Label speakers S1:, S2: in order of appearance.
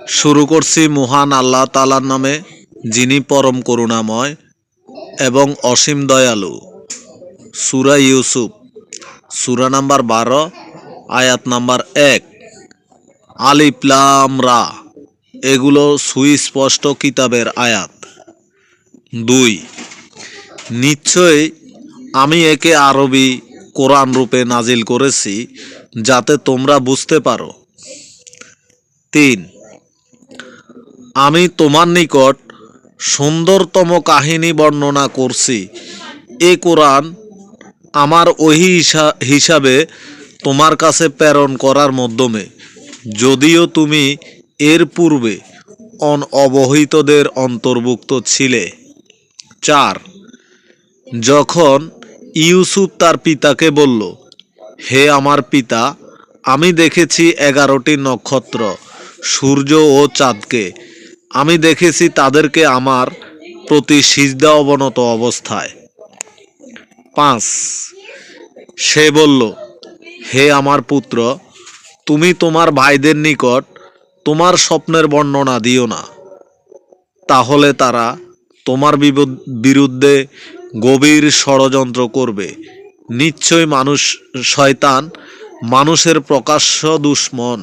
S1: শুরু করছি মহান আল্লাহ তাআলার নামে, যিনি পরম করুণাময় এবং অসীম দয়ালু। সূরা ইউসুফ, সূরা নাম্বার 12, আয়াত নাম্বার 1। আলিফ লাম রা, এগুলো সুস্পষ্ট কিতাবের আয়াত। 2, নিশ্চয়ই আমি একে আরবি কোরআন রূপে নাজিল করেছি, যাতে তোমরা বুঝতে পারো। 3, আমি তোমার নিকট সুন্দরতম কাহিনী বর্ণনা করছি। এ কোরআন আমার ওহী হিসাবে তোমার কাছে প্রেরণ করার মাধ্যমে, যদিও তুমি এর পূর্বে অবহিতদের অন্তর্ভুক্ত ছিলে। 4, যখন ইউসুফ তার পিতাকে বলল, হে আমার পিতা, আমি দেখেছি 11টি নক্ষত্র, সূর্য ও চাঁদকে। আমি দেখেছি তাদেরকে আমার প্রতি সিজদা অবনত অবস্থায়। 5, সে বলল, হে আমার পুত্র, তুমি তোমার ভাইদের নিকট তোমার স্বপ্নের বর্ণনা দিও না, তাহলে তারা তোমার বিরুদ্ধে গভীর ষড়যন্ত্র করবে। নিশ্চয় শয়তান মানুষের প্রকাশ্য দুশমন।